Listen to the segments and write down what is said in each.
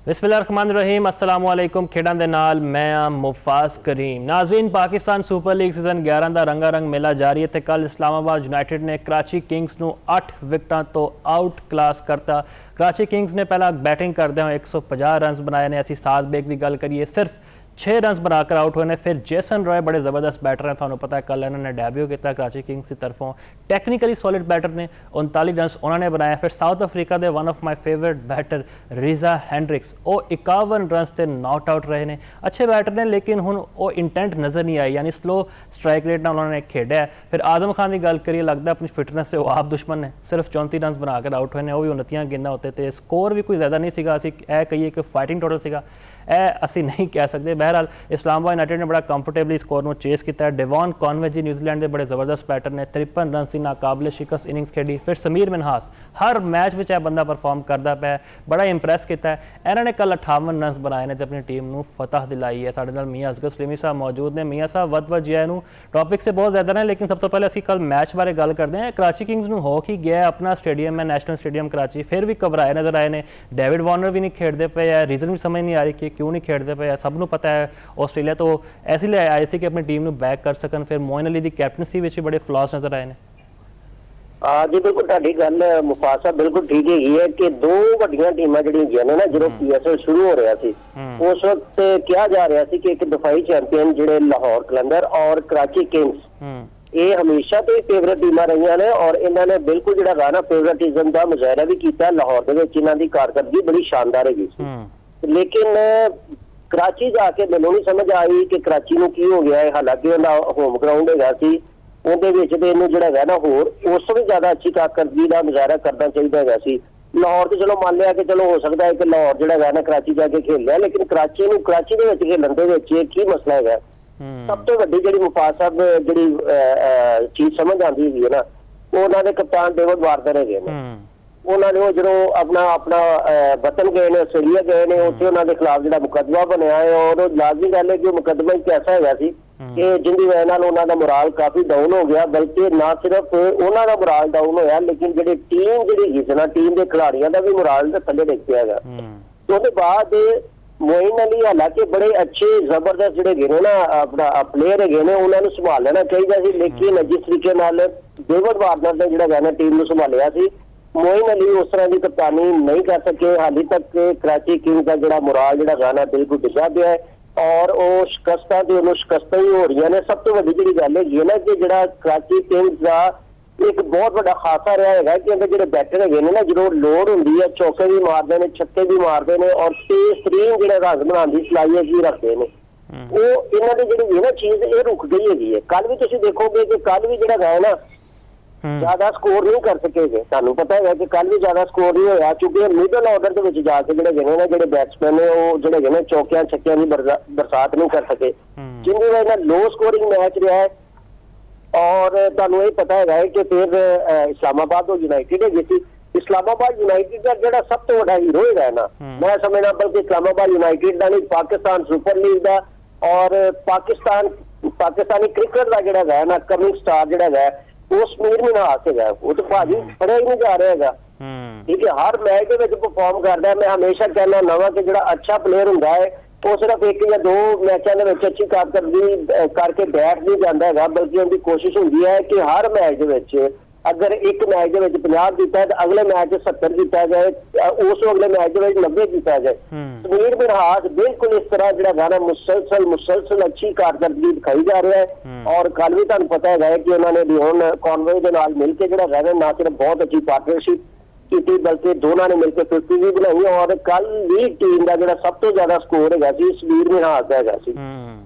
बिस्मिल्लाहिर्रहमानिर्रहीम अस्सलामु अलैकुम खेडां दे नाल मैं मुफाज करीम। नाज़रीन, पाकिस्तान सुपर लीग सीजन 11 ਦਾ रंगारंग मेला जारी है। कल इस्लामाबाद यूनाइटेड ने कराची किंग्स ਨੂੰ 8 विकटां तो आउट क्लास करता। कराची किंग्स ने पहला बैटिंग करदे होए 150 रन बनाए ने। असीं साद बेग की गल करिए सिर्फ 6 रन बनाकर आउट हुए ने। फिर जेसन रॉय बड़े ज़बरदस्त बैटर हैं, थानू पता है कल इन्होंने डेब्यू किया कराची किंग्स की तरफों। टैक्नीकली सॉलिड बैटर ने 39 रन उन्होंने बनाए। फिर साउथ अफ्रीका के one of my favourite batter Reeza Hendricks वो 51 रन से नॉट आउट रहे हैं। अच्छे बैटर ने लेकिन हुण वो इंटेंट नज़र नहीं आई, यानी स्लो स्ट्राइक रेट ना उन्होंने खेड़ा है। फिर आजम खान की गल करिए, लगता है अपनी फिटनेस से वो आप दुश्मन ने। सिर्फ 34 रन बनाकर आउट हुए हैं, वो भी 29 गेंदा होते थे। स्कोर भी कोई ज़्यादा नहीं सीगा, असीं ए कहिए कि फाइटिंग टोटल सीगा, असी नहीं कह सकते। बहरहाल इस्लामाबाद यूनाइटेड ने बड़ा कंफर्टेबली स्कोर में चेस किया। डेवॉन कॉनवे जी न्यूजीलैंड के बड़े ज़बरदस्त बैटर ने 53 रन की नाकाबिले शिकस्त इनिंग्स खेडी। फिर समीर मिनहास हर मैच में यह बंदा परफॉर्म करता पाया, बड़ा इंप्रैस किया है। इन्होंने कल 58 रन बनाए ने अपनी टीम को फतह दिलाई है। साढ़े नाल मियाँ असगर सलीमी साहब मौजूद ने। मियाँ साहब वध जी आए। टॉपिक से बहुत ज़्यादा ने, लेकिन सब तो पहले असीं कल मैच बारे गल करते हैं। कराची किंग्स को हो ही गया अपना स्टेडियम है, नैशनल स्टेडियम कराची, फिर भी घबराए नज़र आए हैं। डेविड वार्नर भी नहीं खेडते पे, रीजन भी समझ नहीं आ रही कि क्यों नहीं खेडते पे। सबनों पता है ऑस्ट्रेलिया तो ऐसे लिए आए थे कि अपनी टीम को बैक कर सकन। फिर मोइन अली की कैप्टनसी में भी बड़े फ्लॉस नज़र आए हैं। जी बिल्कुल, तुहाडी गल मुफाज साहब बिल्कुल ठीक है कि दो वड्डियां टीमां जिहड़ियां ने ना, जो PSL शुरू हो रहा सी उस वक्त कहा जा रहा सी कि एक दफाई चैंपीयन जिहड़े लाहौर कलंदर और कराची किंग्स ये हमेशा तो फेवरेट टीमां रही ने और इन्होंने बिल्कुल जिहड़ा गाना फेवरेटिज्म का मुजाहरा भी किया। लाहौर दे विच इन्हां दी कारकरदगी बड़ी शानदार है, लेकिन कराची जाके मैनूं नहीं समझ आई कि कराची नूं की हो गया है। हालांकि उहदा होम ग्राउंड हैगा सी, उहदे विच ते इहनूं जिहड़ा है ना होर उस भी ज्यादा अच्छी कारकरदगी का मुजाहरा करना चाहिए हैगा सी। लाहौर तो चलो मान लिया कि चलो हो सकता है कि लाहौर जिहड़ा है ना कराची जाके खेल लिया, लेकिन कराची नूं कराची दे विच खेलण दे विच की मसला हैगा। सब तो वड्डी जिहड़ी मुफाज साहब जिहड़ी चीज समझ आती है ना, उन्हां दे कप्तान डेविड वार्नर हैगे ने। उन्होंने जो अपना अपना वतन गए ने, ऑस्ट्रेलिया गए ने, उत्थे उन्होंने खिलाफ जो मुकदमा बनया है और लाजमी गल है कि मुकदमा एक ऐसा है कि जिंदी वजह नाल उन्होंने मुराल काफी डाउन हो गया। बल्कि ना सिर्फ उन्होंने मुराल डाउन होया, लेकिन जी टीम जी ना टीम के खिलाड़ियों का भी मुराल थले डिग पिया है। तो उसके बाद मोइन अली हालांकि बड़े अच्छे जबरदस्त जोड़े गए ना अपना प्लेयर है ने, उन्होंने संभाल लेना चाहिए, लेकिन जिस तरीके डेविड वार्नर ने जोड़ा ना टीम को संभालिया सी, मोइन अली उस तरह की कप्तानी नहीं कर सके। हाली तक कराची किंग्स का जो मुराल जो गाना बिल्कुल डिगा पिया है और वो शिकस्तां तो शिकस्तां ही हो रही ने। सब तो वड्डी जिहड़ी गल है ना कि जो कराची किंग्स का एक बहुत बड़ा खासा रहा है कि जो बैटर है ना, जो लोड़ होंगी है चौके भी मारते हैं, छक्के भी मारते हैं और तेज तरीन जो रन बनाने की सलाहियत भी रखते हैं। वो इन्हों की जी ना चीज ये रुक गई है। कल भी तुम देखोगे कि कल भी जो है ना ज्यादा स्कोर नहीं कर सके। तुहानू पता है कि कल भी ज्यादा स्कोर नहीं होया, क्योंकि मिडल ऑर्डर के विच जाके जो बैट्समैन ने वो जो चौकियां छक्कियां की बरसात नहीं कर सके, जिनकी वजह से लो स्कोरिंग मैच रहा है। और तुहानू ये पता है कि फिर इस्लामाबाद यूनाइटेड है, जिस इस्लामाबाद यूनाइटेड का जो सब तो बड़ा हीरो है ना, मैं समझना बल्कि इस्लामाबाद यूनाइटेड का नहीं, पाकिस्तान सुपर लीग का और पाकिस्तानी क्रिकेट का जो है ना कमिंग स्टार जो है वो समीर मिनहास है। वो तो भाजी फड़िया ही नहीं जा रहा है, ठीक है, हर मैच के परफॉर्म करता है। मैं हमेशा कहना नवा कि जो अच्छा प्लेयर होंगे है वो सिर्फ एक या दो मैचों के अच्छी कारकरदगी करके बैठ नहीं जाता है, बल्कि उनकी कोशिश होती है कि हर मैच अगर एक मैच के 50 किया तो अगले मैच 70 किया जाए, उस अगले मैच 90 किया जाए। समीर मिनहास बिल्कुल इस तरह जो गाना मुसलसल अच्छी कारकरदगी दिखाई जा रहा है। और कल भी तुहानू पता है कि उन्होंने डेवॉन कॉनवे के नाल मिलकर जो है ना सिर्फ बहुत अच्छी पार्टनरशिप की, बल्कि दोनों ने मिलकर 50 भी बनाई। और कल भी टीम का जो सब तो ज्यादा स्कोर है समीर मिनहास है।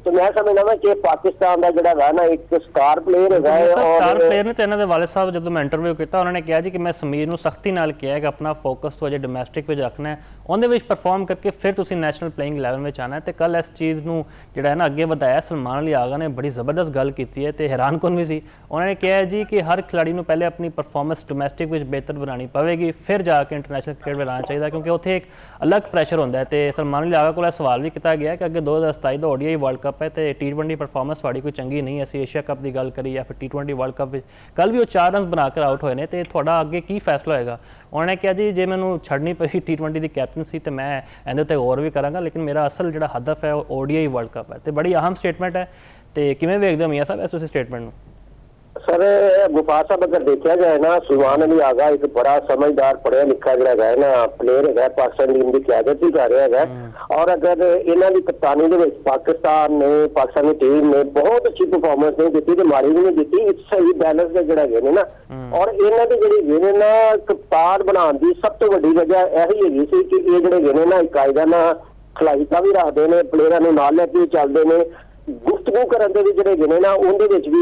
तो मैं समझना कि पाकिस्तान का जो ना एक स्टार प्लेयर है। और स्टार प्लेयर ने तो इन्होंने वाले साहब जो मैं इंटरव्यू किया उन्होंने कहा जी कि मैं समीर को सख्ती नाल किया कि अपना फोकस तो अजे डोमैसटिक में रखना है, उन्हें परफॉर्म करके फिर तुम नैशनल प्लेइंग 11 में आना है। तो कल इस चीज़ को जो है ना अगे बताया। सलमान अली आगा ने बड़ी ज़बरदस्त गल की है तो हैरान कौन भी सी। उन्होंने कहा जी कि हर खिलाड़ी को पहले अपनी परफॉर्मेंस डोमैसटिक में बेहतर बनानी पवेगी, ਫਿਰ ਜਾ ਕੇ ਇੰਟਰਨੈਸ਼ਨਲ ਕ੍ਰਿਕਟ ਵਿੱਚ ਆਉਣਾ ਚਾਹੀਦਾ, ਕਿਉਂਕਿ ਉੱਥੇ ਇੱਕ ਅਲੱਗ ਪ੍ਰੈਸ਼ਰ ਹੁੰਦਾ ਹੈ। ਤੇ ਸਲਮਾਨ ਅਲੀ ਆਗਾ ਕੋਲ ਇਹ ਸਵਾਲ ਵੀ ਕੀਤਾ ਗਿਆ ਕਿ ਅੱਗੇ 2027 ਦਾ ODI ਵਰਲਡ ਕੱਪ ਹੈ ਤੇ T20 ਪਰਫਾਰਮੈਂਸ ਤੁਹਾਡੀ ਕੋਈ ਚੰਗੀ ਨਹੀਂ, ਅਸੀਂ ਏਸ਼ੀਆ ਕੱਪ ਦੀ ਗੱਲ ਕਰੀ ਜਾਂ ਫਿਰ T20 ਵਰਲਡ ਕੱਪ ਵਿੱਚ ਕੱਲ ਵੀ ਉਹ 4 ਰਨ ਬਣਾ ਕੇ ਆਊਟ ਹੋਏ ਨੇ, ਤੇ ਤੁਹਾਡਾ ਅੱਗੇ ਕੀ ਫੈਸਲਾ ਹੋਏਗਾ? ਉਹਨਾਂ ਨੇ ਕਿਹਾ ਜੀ ਜੇ ਮੈਨੂੰ ਛੱਡਣੀ ਪਈ T20 ਦੀ ਕੈਪਟਨਸੀ ਤੇ ਮੈਂ ਇਹਦੇ ਉੱਤੇ ਗੌਰ ਵੀ ਕਰਾਂਗਾ, ਲੇਕਿਨ ਮੇਰਾ ਅਸਲ ਜਿਹੜਾ ਹਦਫ ਹੈ ਉਹ ODI ਵਰਲਡ ਕੱਪ ਹੈ। ਤੇ ਬੜੀ ਅਹਿਮ ਸਟੇਟਮੈਂਟ ਹੈ, ਤੇ ਕਿਵੇਂ ਵੇਖਦੇ ਹੋ ਮੀਆਂ ਸਾਹਿਬ ਇਸ ਸਟੇਟਮੈਂਟ ਨੂੰ? सर गुफार साहब अगर देखा जाए ना, सुभान अली आगा एक बड़ा समझदार पढ़िया लिखा जरा है ना प्लेयर है, पाकिस्तान टीम की क्यादत भी कर रहा है। और अगर इन्हों की कप्तानी के पाकिस्तानी टीम ने बहुत अच्छी परफॉर्मेंस नहीं दी, माड़ी भी नहीं दी, सही बैलेंस के जरा गए ना। और इन्हों की जी गए ना कप्तान बनाने की सब तो वड्डी वजह यही हैगी सी कि ये जड़े गए ना कायदा ना खिलाइता भी रखते हैं, प्लेयरों नाल लैके चलते हैं, गुफ्तगू करने भी जोड़े गए ना उनके भी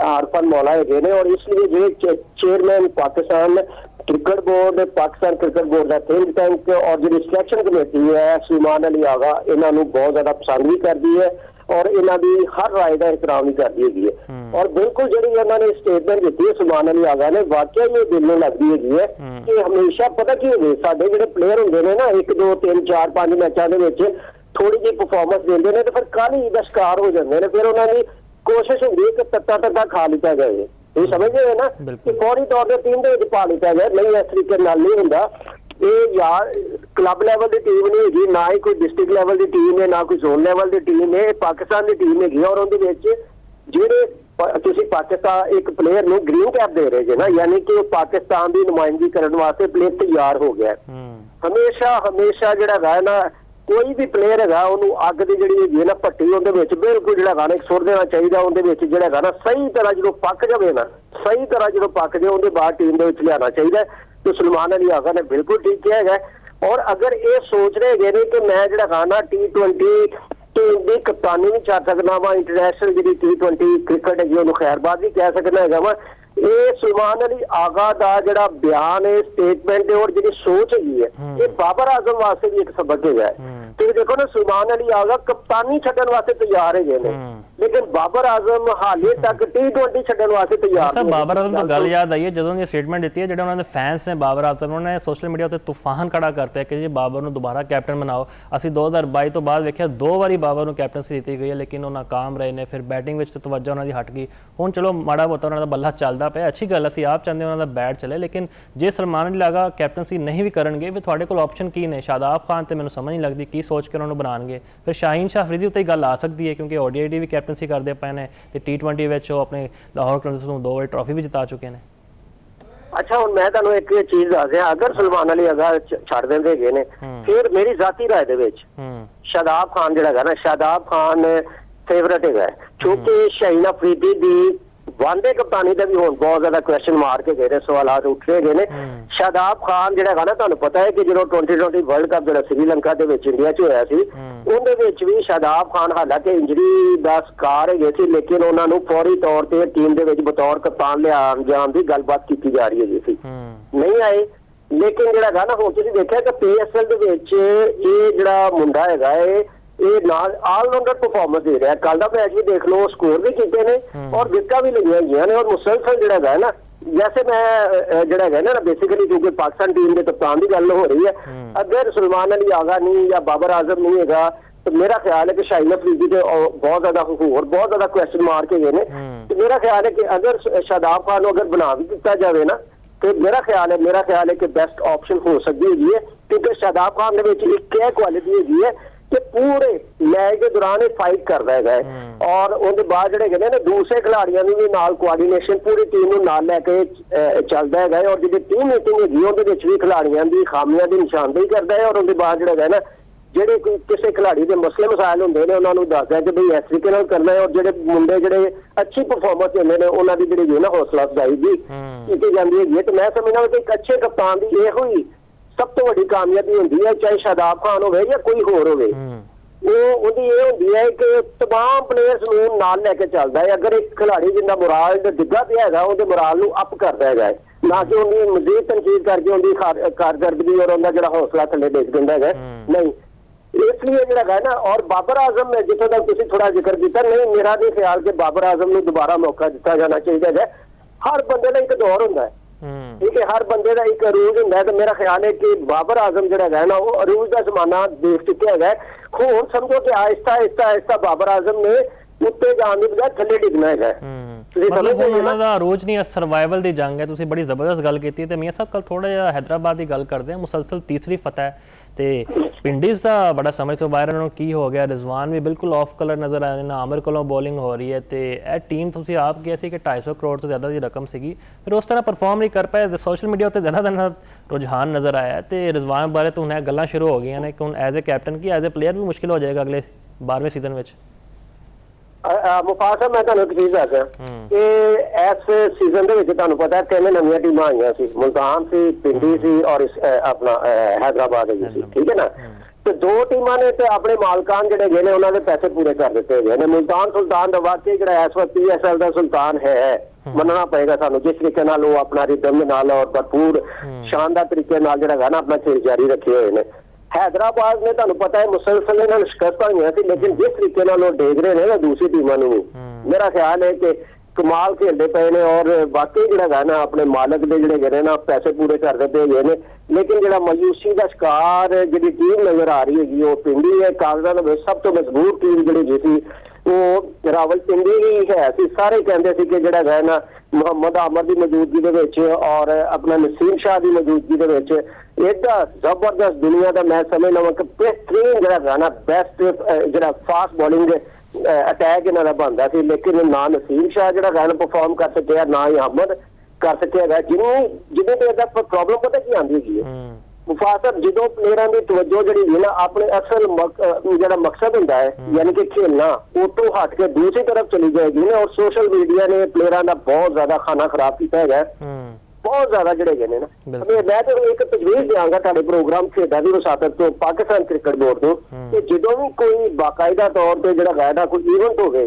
आरफन मौला है ने। और इसलिए जो chairman Pakistan cricket board, Pakistan cricket board का थिंक टैंक और जो सिलेक्शन कमेटी है सुभान अली आगा इन्हों बहुत ज्यादा पसंद भी करती है और इन्हों की हर राय का एहतराम भी करती है। और बिल्कुल जी उन्होंने स्टेटमेंट दी है सुभान अली आगा ने, वाकई ये दिल में लगती है कि हमेशा पता की होंगे साडे जो प्लेयर होंगे ने ना 1 2 3 4 5 मैचों के थोड़ी जी परफॉर्मेंस देते हैं तो फिर कल ही का शिकार हो जाते हैं, फिर उन्होंने कोशिश होंगी कि तत्ता खा लिया जाए। ये समझ गए ना कि फौरी तौर पर टीम के पा लिया जाए, नहीं इस तरीके नहीं होंगे। ये यार क्लब लैवल की टीम नहीं हैगी, ना ही कोई डिस्ट्रिक्ट लैवल की टीम है, ना कोई जोन लैवल की टीम है, पाकिस्तान की टीम हैगी। और उनके ਜਿਹੜੇ ਤੁਸੀਂ ਪਾਕਿस्तान एक प्लेयर ਨੂੰ ग्रीन कैप दे रहे जे ना, यानी कि पाकिस्तान की नुमाइंदगी करने वास्ते प्लेयर तैयार हो गया। हमेशा ਜਿਹੜਾ है ना कोई भी प्लेयर है ਉਹਨੂੰ ਅੱਗ ਦੀ ਜਿਹੜੀ ਹੈਗੀ ਨਾ ਭੱਟੀ ਉਹਦੇ ਵਿੱਚ ਬਿਲਕੁਲ ਜਿਹੜਾ ਗਾਣਾ ਇੱਕ ਸੁੱਟ ਦੇਣਾ ਚਾਹੀਦਾ, ਉਹਦੇ ਵਿੱਚ ਜਿਹੜਾ ਗਾਣਾ ਸਹੀ ਤਰ੍ਹਾਂ ਜਦੋਂ ਪੱਕ ਜਾਵੇ ਨਾ, ਸਹੀ ਤਰ੍ਹਾਂ ਜਦੋਂ ਪੱਕ ਜਾਏ ਉਹਦੇ ਬਾਅਦ ਟੀਮ ਦੇ ਵਿੱਚ ਲਿਆਉਣਾ ਚਾਹੀਦਾ। ਤੇ ਸੁਲਮਾਨ ਅਲੀ ਆਗਾ ਨੇ ਬਿਲਕੁਲ ਠੀਕ ਕਿਹਾ ਹੈਗਾ। ਔਰ ਅਗਰ ਇਹ ਸੋਚ ਰਹੇ ਹੈਗੇ ਨੇ ਕਿ ਮੈਂ ਜਿਹੜਾ ਗਾਣਾ T20 ਟੀਮ ਦੀ ਕਪਤਾਨੀ ਵੀ ਕਰ ਸਕਦਾ ਵਾ, ਇੰਟਰਨੈਸ਼ਨਲ ਜਿਹੜੀ T20 ਕ੍ਰਿਕਟ ਹੈਗੀ ਉਹਨੂੰ ਖੈਰਬਾਦ ਵੀ ਕਹਿ ਸਕਦਾ ਹੈਗਾ ਵਾ, ਇਹ ਸੁਲਮਾਨ ਅਲੀ ਆਗਾ ਦਾ ਜਿਹੜਾ ਬਿਆਨ ਹੈ, ਸਟੇਟਮੈਂਟ ਹੈ ਔਰ ਜਿਹੜੀ ਸੋਚ ਹੈਗੀ ਹੈ ਇਹ ਬਾਬਰ ਆਜ਼ਮ ਵਾਸਤੇ ਵੀ ਇੱਕ ਸਬਕ ਹੈਗਾ। ਤੁਸੀਂ ਦੇਖੋ ਨਾ ਸੁਲਮਾਨ ਅਲੀ ਆਗਾ ਕਪਤਾਨੀ ਛੱਡਣ ਵਾਸਤੇ ਤਿਆਰ ਹੈਗੇ ਨੇ, ਲੇਕਿਨ ਬਾਬਰ ਆਜ਼ਮ ਹਾਲੇ ਤੱਕ T20 ਛੱਡਣ ਵਾਸਤੇ ਤਿਆਰ ਨਹੀਂ। ਬਾਬਰ ਆਜ਼ਮ ਤੋਂ ਗੱਲ ਯਾਦ ਆਈ ਹੈ ਜਦੋਂ ਦੀ ਸਟੇਟਮੈਂਟ ਦਿੱਤੀ ਹੈ, ਜਿਹੜੇ ਉਹਨਾਂ ਦੇ ਫੈਨਸ ਨੇ ਬਾਬਰ ਆਜ਼ਮ ਉਹਨਾਂ ਨੇ ਸੋਸ਼ਲ ਮੀਡੀਆ ਉੱਤੇ ਤੂਫਾਨ ਖੜਾ ਕਰਤਾ ਕਿ ਜੀ ਬਾਬਰ ਨੂੰ ਦੁਬਾਰਾ ਕੈਪਟਨ ਬਣਾਓ। ਅਸੀਂ 2022 ਤੋਂ ਬਾਅਦ ਵੇਖਿਆ 2 ਵਾਰੀ ਬਾਬਰ ਨੂੰ ਕੈਪਟਨਸੀ ਦਿੱਤੀ ਗਈ ਹੈ, ਲੇਕਿਨ ਉਹ ਨਾਕਾਮ ਰਹੇ ਨੇ। ਫਿਰ ਬੈਟਿੰਗ ਵਿੱਚ ਤਵੱਜੋ ਉਹਨਾਂ ਦੀ ਹਟ ਗਈ। ਹੁਣ ਚਲੋ ਮਾੜਾ ਮੋਟਾ ਉਹਨਾਂ ਦਾ ਬੱਲਾ ਚੱਲਦਾ ਪਿਆ, ਅੱਛੀ ਗੱਲ, ਅਸੀਂ ਆਪ ਚਾਹੁੰਦੇ ਉਹਨਾਂ ਦਾ ਬੈਟ ਚੱਲੇ, ਲੇਕਿਨ ਜੇ ਸਲਮਾਨ ਅਲੀ ਆਗਾ ਕੈਪਟਨਸੀ ਨਹੀਂ ਵੀ ਕਰਨਗੇ ਫਿਰ ਤੁਹਾਡੇ ਕੋਲ ਆਪਸ਼ਨ ਕੀ ਨੇ? ਸ਼ਾਦਾਬ ਖਾਨ ਤੇ ਮੈਨੂੰ ਸਮਝ ਨਹੀਂ ਲੱਗਦੀ ਕੀ ਸੋਚ ਕੇ ਉਹਨਾਂ ਨੂੰ ਬਣਾਉਣਗੇ। ਫਿਰ ਸ਼ਾਹੀਨ ਸ਼ਾਹ ਅਫਰੀਦੀ ਉੱਤੇ ਗੱਲ ਆ ਸਕਦੀ ਹੈ ਕਿਉਂਕਿ ODI ਦੀ ਵੀ ਕੈਪਟਨਸੀ ਕਰਦੇ ਪਏ ਨੇ ਤੇ T20 ਵਿੱਚ ਉਹ ਆਪਣੇ ਲਾਹੌਰ ਕਲੰਦਰਸ ਨੂੰ 2 ਵਾਰੀ ਟਰਾਫੀ ਵੀ ਜਿਤਾ ਚੁੱਕੇ ਨੇ। अच्छा ਹੁਣ ਮੈਂ ਤੁਹਾਨੂੰ ਇੱਕ ਚੀਜ਼ ਦੱਸ ਦਿਆਂ, ਅਗਰ ਸੁਲਮਾਨ ਅਲੀ ਆਗਾ ਛੱਡ ਦਿੰਦੇ ਹੈਗੇ ਨੇ ਫਿਰ ਮੇਰੀ ਜ਼ਾਤੀ ਰਾਏ ਦੇ ਵਿੱਚ ਸ਼ਾਦਾਬ ਖਾਨ ਜਿਹੜਾ ਹੈਗਾ ਨਾ, ਸ਼ਾਦਾਬ ਖਾਨ ਫੇਵਰਟ ਹੈਗਾ ਕਿਉਂਕਿ ਸ਼ਾਹੀਨ ਅਫਰੀਦੀ ਦੀ ਵਾਂਡੇ ਕਪਤਾਨੀ ਦਾ ਵੀ ਹੁਣ ਬਹੁਤ ਜ਼ਿਆਦਾ ਕੁਐਸਚਨ ਮਾਰ ਕੇ ਗਏ ਨੇ, ਸਵਾਲਾਤ ਉੱਠ ਰਹੇ ਨੇ। ਸ਼ਾਦਾਬ ਖਾਨ ਜਿਹੜਾ ਹੈਗਾ ਨਾ, ਤੁਹਾਨੂੰ ਪਤਾ ਹੈ ਕਿ ਜਦੋਂ 2020 ਵਰਲਡ ਕੱਪ ਜਿਹੜਾ ਸ੍ਰੀਲੰਕਾ ਦੇ ਵਿੱਚ ਇੰਡੀਆ 'ਚ ਹੋਇਆ ਸੀ ਉਹਦੇ ਵਿੱਚ ਵੀ ਸ਼ਾਦਾਬ ਖਾਨ ਹਾਲਾਂਕਿ ਇੰਜਰੀ ਦਾ ਸ਼ਿਕਾਰ ਹੈਗੇ ਸੀ, ਲੇਕਿਨ ਉਹਨਾਂ ਨੂੰ ਫੌਰੀ ਤੌਰ ਤੇ ਟੀਮ ਦੇ ਵਿੱਚ ਬਤੌਰ ਕਪਤਾਨ ਲਿਆਉਣ ਜਾਣ ਦੀ ਗੱਲਬਾਤ ਕੀਤੀ ਜਾ ਰਹੀ ਹੈਗੀ ਸੀ, ਨਹੀਂ ਆਏ। ਲੇਕਿਨ ਜਿਹੜਾ ਹੈਗਾ ਨਾ ਹੁਣ ਤੁਸੀਂ ਦੇਖਿਆ ਕਿ PSL ਦੇ ਵਿੱਚ ਇਹ ਜਿਹੜਾ ਮੁੰਡਾ ਹੈਗਾ ਇਹ ਨਾਲ ਆਲਰਾਊਂਡਰ ਪਰਫਾਰਮੈਂਸ ਦੇ ਰਿਹਾ। ਕੱਲ ਦਾ ਮੈਚ ਵੀ ਦੇਖ ਲਓ, ਸਕੋਰ ਵੀ ਕੀਤੇ ਨੇ ਔਰ ਵਿਕਟਾਂ ਵੀ ਲਈਆਂ ਗਈਆਂ ਨੇ। ਔਰ ਮੁਸਲਸਲ ਜਿਹੜਾ ਹੈਗਾ ਨਾ, जैसे मैं ਜਿਹੜਾ ਹੈਗਾ ਨਾ बेसिकली क्योंकि पाकिस्तान टीम के कप्तान की गल हो रही है, अगर सुलमान अली आगा नहीं या बाबर आजम नहीं हैगा तो मेरा ख्याल है कि शाहीन अफरीदी के बहुत ज्यादा होर बहुत ज्यादा क्वेश्चन मार के गए ने। तो मेरा ख्याल है कि अगर शादाब खान को अगर बना भी दिता जाए ना तो मेरा ख्याल है कि बेस्ट ऑप्शन हो सकती है, क्योंकि शादाब खान के एक क्वालिटी हैगी है कि पूरे मैच के दौरान फाइट करता है और उसके बाद जो ना दूसरे खिलाड़ियों भी नाल कोआर्डीनेशन पूरी टीम नाल लैके चलता है और जी टीम मीटिंग हैगी उहदे भी खिलाड़ियों की खामियां की निशानदेही करता है और उसके बाद जो ना ਜਿਹੜੇ ਕਿਸੇ खिलाड़ी के मसले मसाइल होंगे ने उन्होंने दसदा है कि भाई इस तरीके नाल करना है और जो मुंडे जो अच्छी परफॉर्मेंस देंगे ने उन्होंने की जी ना हौसला अफजाई भी की जाती है। तो मैं समझना कि एक अच्छे कप्तान की यह ही सब तो बड़ी कामयाबी होंगी है, चाहे शादाब खान हो या कोई होर हो, होंगी है कि तमाम प्लेयर्स नूं नाल लैके चलता है। अगर एक खिलाड़ी जिन्ना मुराल डिग्गा पिया है उहदे मुराल नूं अप करता है, ना कि उनकी मजीद तनकीद करके उनकी कारकर्दगी और उनका जो हौसला थले देख दिंदा है, नहीं। इसलिए जो है ना और बाबर आजम ने जितों तक तुसीं थोड़ा जिक्र किया, नहीं मेरा नहीं ख्याल कि बाबर आजम नूं दोबारा मौका दिता जाना चाहिए है। हर बंदे का एक दौर होंदा है, ਠੀਕ ਹੈ, ਹਰ ਬੰਦੇ ਦਾ ਇੱਕ ਅਰੂਜ ਹੁੰਦਾ ਤੇ ਮੇਰਾ ਖਿਆਲ ਹੈ ਕਿ ਬਾਬਰ ਆਜ਼ਮ ਜਿਹੜਾ ਹੈਗਾ ਨਾ ਉਹ ਅਰੂਜ ਦਾ ਜ਼ਮਾਨਾ ਦੇਖ ਚੁੱਕਿਆ ਹੈਗਾ। ਹੁਣ ਸਮਝੋ ਕਿ ਆਹਿਸਤਾ ਬਾਬਰ ਆਜ਼ਮ ਨੇ ਉੱਤੇ ਜਾਣ ਦੀ ਬਜਾਏ ਥੱਲੇ ਡਿੱਗਣਾ ਹੈਗਾ। ਮਤਲਬ ਹੁਣ ਉਹਨਾਂ ਦਾ ਰੋਜ਼ ਨਹੀਂ, ਸਰਵਾਈਵਲ ਦੀ ਜੰਗ ਹੈ। ਤੁਸੀਂ ਬੜੀ ਜ਼ਬਰਦਸਤ ਗੱਲ ਕੀਤੀ ਤੇ ਮੀਆਂ ਸਾਹਿਬ ਕੱਲ ਥੋੜਾ ਜਿਹਾ ਹੈਦਰਾਬਾਦ ਦੀ ਗੱਲ ਕਰਦੇ ਹਾਂ। ਮੁਸਲਸਲ ਤੀਸਰੀ ਫਤਿਹ ਹੈ ਤੇ ਪਿੰਡੀਜ਼ ਦਾ ਬੜਾ ਸਮਝ ਤੋਂ ਬਾਹਰ ਉਹਨਾਂ ਨੂੰ ਕੀ ਹੋ ਗਿਆ। ਰਿਜ਼ਵਾਨ ਵੀ ਬਿਲਕੁਲ ਆਫ ਕਲਰ ਨਜ਼ਰ ਆ ਰਹੇ ਨੇ, ਆਮਰ ਕੋਲੋਂ ਬੋਲਿੰਗ ਹੋ ਰਹੀ ਹੈ ਤੇ ਇਹ ਟੀਮ ਤੁਸੀਂ ਆਪ ਕਿਹਾ ਸੀ ਕਿ 250 ਕਰੋੜ ਤੋਂ ਜ਼ਿਆਦਾ ਦੀ ਰਕਮ ਸੀਗੀ, ਫਿਰ ਉਸ ਤਰ੍ਹਾਂ ਪਰਫਾਰਮ ਨਹੀਂ ਕਰ ਪਾਏ। ਸੋਸ਼ਲ ਮੀਡੀਆ ਉੱਤੇ ਜ਼ਿਆਦਾ ਰੁਝਾਨ ਨਜ਼ਰ ਆਇਆ ਤੇ ਰਿਜ਼ਵਾਨ ਬਾਰੇ ਤਾਂ ਹੁਣ ਇਹ ਗੱਲਾਂ ਸ਼ੁਰੂ ਹੋ ਗਈਆਂ ਨੇ ਕਿ ਹੁਣ ਐਜ਼ ਏ ਕੈਪਟਨ ਕੀ ਐਜ਼ ਏ ਪਲੇਅਰ ਵੀ ਮੁਸ਼ਕਿਲ ਹੋ ਜਾਏਗਾ ਅਗਲੇ 12ਵੇਂ ਸੀਜ਼ਨ ਵਿੱਚ। ਮੁਫਾਸ ਸਾਹਿਬ, ਮੈਂ ਤੁਹਾਨੂੰ ਇੱਕ ਚੀਜ਼ ਦੱਸਾਂ ਕਿ ਇਸ ਸੀਜ਼ਨ ਦੇ ਵਿੱਚ ਤੁਹਾਨੂੰ ਪਤਾ 3 ਨਵੀਆਂ ਟੀਮਾਂ ਆਈਆਂ ਸੀ, ਮੁਲਤਾਨ ਸੀ, ਪਿੰਡੀ ਸੀ ਔਰ ਆਪਣਾ ਹੈਦਰਾਬਾਦ ਹੈਗੀ ਸੀ, ਠੀਕ ਹੈ ਨਾ। ਤੇ 2 ਟੀਮਾਂ ਨੇ ਤੇ ਆਪਣੇ ਮਾਲਕਾਨ ਜਿਹੜੇ ਗਏ ਨੇ ਉਹਨਾਂ ਦੇ ਪੈਸੇ ਪੂਰੇ ਕਰ ਦਿੱਤੇ ਗਏ ਨੇ। ਮੁਲਤਾਨ ਸੁਲਤਾਨ ਦਾ ਵਾਕਈ ਜਿਹੜਾ ਇਸ ਵਕਤ PSL ਦਾ ਸੁਲਤਾਨ ਹੈ, ਮੰਨਣਾ ਪਏਗਾ ਸਾਨੂੰ, ਜਿਸ ਤਰੀਕੇ ਨਾਲ ਉਹ ਆਪਣਾ ਰਿਦਮ ਦੇ ਨਾਲ ਔਰ ਭਰਪੂਰ ਸ਼ਾਨਦਾਰ ਤਰੀਕੇ ਨਾਲ ਜਿਹੜਾ ਹੈਗਾ ਨਾ ਆਪਣਾ ਖੇਡ ਜਾਰੀ ਰੱਖੇ ਹੋਏ ਨੇ। हैदराबाद ने ਤੁਹਾਨੂੰ ਪਤਾ ਹੈ ਮੁਸਲਸਲ ਇਹਨਾਂ ਨੂੰ ਸ਼ਿਕਸਤਾਂ ਹੋਈਆਂ ਸੀ, ਲੇਕਿਨ ਜਿਸ ਤਰੀਕੇ ਨਾਲ ਉਹ ਡੇਗ ਰਹੇ ਨੇ ਨਾ ਦੂਸਰੀ ਟੀਮਾਂ ਨੂੰ ਵੀ, ਮੇਰਾ ਖਿਆਲ ਹੈ ਕਿ ਕਮਾਲ ਖੇਡਦੇ ਪਏ ਨੇ ਔਰ ਵਾਕਈ ਜਿਹੜਾ ਹੈ ਨਾ ਆਪਣੇ ਮਾਲਕ ਦੇ ਜਿਹੜੇ ਗਏ ਨਾ ਪੈਸੇ ਪੂਰੇ ਕਰਦੇ ਪਏ ਗਏ ਨੇ। ਲੇਕਿਨ ਜਿਹੜਾ ਮਾਯੂਸੀ ਦਾ ਸ਼ਿਕਾਰ ਜਿਹੜੀ ਟੀਮ ਨਜ਼ਰ ਆ ਰਹੀ ਹੈਗੀ ਉਹ ਪਿੰਡੀ ਹੈ। ਕਾਗਜ਼ਾਂ ਦੇ ਵਿੱਚ ਸਭ ਤੋਂ ਮਜ਼ਬੂਤ ਟੀਮ ਜਿਹੜੀ ਜੀ ਸੀ ਉਹ ਰਾਵਲਪਿੰਡੀ ਹੀ ਹੈ ਸੀ। ਸਾਰੇ ਕਹਿੰਦੇ ਸੀ ਕਿ ਜਿਹੜਾ ਹੈ ਨਾ ਮੁਹੰਮਦ ਆਮਰ ਦੀ ਮੌਜੂਦਗੀ ਦੇ ਵਿੱਚ ਔਰ ਆਪਣਾ ਨਸੀਮ ਸ਼ਾਹ ਦੀ ਮੌਜੂਦਗੀ ਦੇ ਵਿੱਚ एडा जबरदस्त दुनिया का मैं समझना वा कि बेहतरीन जरा गाना बेस्ट जरा फास्ट बॉलिंग अटैक इन्हों बनता सी, लेकिन ना नसीम शाह जरा गाना परफॉर्म कर सकिया ना ही अहमद कर सकिया। जिन्हें देर तक प्रॉब्लम पता की आती है मुफासर जो प्लेयर की तवज्जो जी ना अपने असल जरा मकसद होंगे है यानी कि खेलना उतो हट के दूसरी तरफ चली जाएगी ना। और सोशल मीडिया ने प्लेयर का बहुत ज्यादा खाना खराब किया है, बहुत ज्यादा जड़े गए ने ना। मैं तो एक तजवीज देंगा तुहाडे प्रोग्राम खेडा की वसातत तो पाकिस्तान क्रिकेट बोर्ड तो कि जो भी कोई बाकायदा तौर पर जड़ा है ना कोई इवेंट हो गए,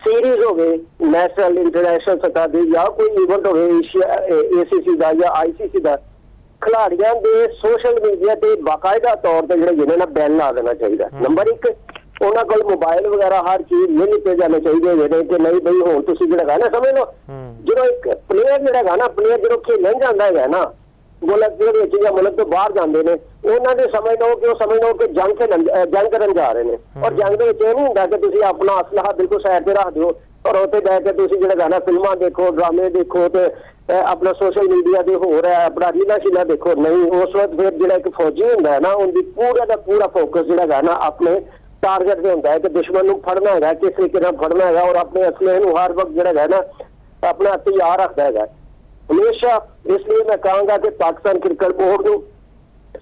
सीरीज हो गए नेशनल इंटरनेशनल सतह की या कोई इवेंट हो गए ACC का या ICC का, खिलाड़ियों के सोशल मीडिया पर बाकायदा तौर पर जड़े ना बैन ला देना चाहिए। नंबर 1 ਉਹਨਾਂ ਕੋਲ ਮੋਬਾਈਲ ਵਗੈਰਾ ਹਰ ਚੀਜ਼ ਨਹੀਂ ਲਿੱਤੇ ਜਾਣੇ ਚਾਹੀਦੇ ਨੇ ਕਿ ਨਹੀਂ ਬਈ ਹੁਣ ਤੁਸੀਂ ਜਿਹੜਾ ਹੈ ਨਾ ਸਮਝ ਲਓ ਜਦੋਂ ਇੱਕ ਪਲੇਅਰ ਜਿਹੜਾ ਹੈ ਨਾ ਪਲੇਅਰ ਜਦੋਂ ਖੇਲਣ ਜਾਂਦਾ ਹੈ ਨਾ ਮੁਲਕ ਦੇ ਵਿੱਚ ਜਾਂ ਮੁਲਕ ਤੋਂ ਬਾਹਰ ਜਾਂਦੇ ਨੇ ਉਹਨਾਂ ਦੇ ਸਮਝ ਲਓ ਕਿ ਉਹ ਸਮਝ ਲਓ ਕਿ ਜੰਗ ਕਰਨ ਜਾ ਰਹੇ ਨੇ। ਔਰ ਜੰਗ ਦੇ ਵਿੱਚ ਇਹ ਨਹੀਂ ਹੁੰਦਾ ਕਿ ਤੁਸੀਂ ਆਪਣਾ ਅਸਲਾਹਾ ਬਿਲਕੁਲ ਸਾਈਡ ਤੇ ਰੱਖ ਦਿਓ ਔਰ ਉੱਥੇ ਜਾ ਕੇ ਤੁਸੀਂ ਜਿਹੜਾ ਹੈ ਨਾ ਫਿਲਮਾਂ ਦੇਖੋ, ਡਰਾਮੇ ਦੇਖੋ ਤੇ अपना सोशल मीडिया से हो रहा है अपना रीला शीला देखो। नहीं, उस वक्त फिर जो एक फौजी होंगे है ना उनकी पूरा का पूरा फोकस जो है ना अपने टारगेट से होता है कि दुश्मन को फड़ना है, किस तरीके से फड़ना है और अपने असले हर वक्त जो है ना अपना तैयार रखता है हमेशा। इसलिए मैं कहूँगा कि पाकिस्तान क्रिकेट बोर्ड को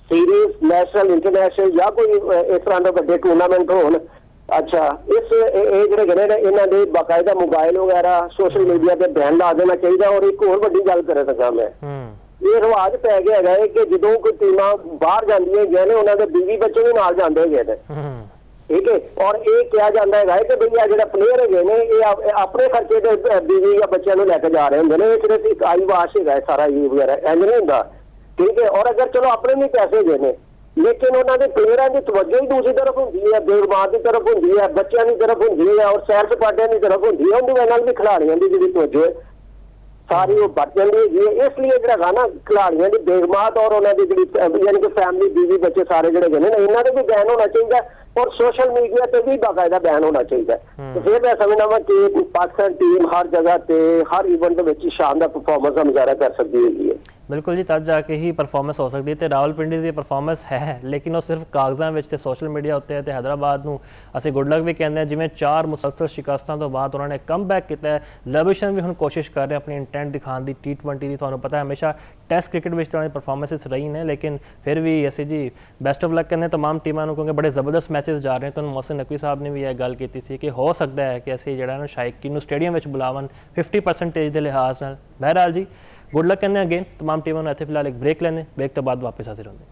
सीरीज नेशनल इंटरनेशनल या कोई इस तरह के बड़े टूर्नामेंट हो अच्छा इस जोड़े इन्हों ने बाकायदा मोबाइल वगैरह सोशल मीडिया पर बैन ला देना चाहिए। और एक और बड़ी गल कर सका मैं ये रिवाज पै गया है कि जो कोई टीमां बाहर जांदियां गए ने उन्होंने बीवी बच्चे भी नाल जांदे गए ने, ठीक है। और ये कहा जाता है कि भैया जो प्लेयर है ने ये अपने खर्चे से बीवी या बच्चों को लैके जा रहे होंगे ने, सिर्फ एक आई वाश है सारा ये वगैरह इंज नहीं होंगे, ठीक है। और अगर चलो अपने भी पैसे गए ने लेकिन उन्होंने प्लेयरों की तवज्जो ही दूसरी तरफ होंगी है, बेगमार की तरफ होंगी है, बच्चों की तरफ होंगी है और सैर सपाटिया की तरफ होंगी है। उनकी वजह भी खिलाड़ियों की जी तवज्जो है सारी वो बच जाती है। इसलिए जो ना खिलाड़ियों की बेगमात और उन्होंने जी यानी कि फैमिली बीवी बच्चे सारे जोड़े गए ना इन्होंने भी बैन होना चाहिए और सोशल मीडिया पर भी बाकायदा बैन होना चाहिए। तो फिर मैं समझना वा कि पाकिस्तान टीम हर जगह पे हर इवेंट में शानदार परफॉर्मेंस का मुजाहरा कर सकती है। बिल्कुल जी, तब जाके ही परफॉर्मेंस हो सकती है। तो रावलपिंडी की परफॉर्मेंस है लेकिन वो सिर्फ कागज़ों में ते सोशल मीडिया उत्ते है। हैदराबाद नूं असीं गुड लक भी कहते हैं, जिवें 4 मुसलसल शिकस्तां तो बाद उन्होंने कम बैक किया है। लविशन भी हुण कोशिश कर रहे हैं अपनी इंटेंट दिखाने की T20 की। तुहानूं पता है हमेशा टेस्ट क्रिकेट में उन्होंने परफॉर्मेंसिस रही ने, लेकिन फिर भी असीं जी बेस्ट ऑफ लक कहने तमाम टीमां नूं क्योंकि बड़े ज़बरदस्त मैचेस जा रहे हैं। तो मोहसिन नकवी साहब ने भी यह गल की थी कि हो सकता है कि असीं जिहड़ा शायकीन नूं स्टेडियम में बुलावन 50% के लिहाज नाल। बहरहाल जी गुड लक कहने अगेन तमाम टीमों ने। इत्थे फिलहाल एक ब्रेक लेने, ब्रेक तो बाद वापस हाजिर होंगे।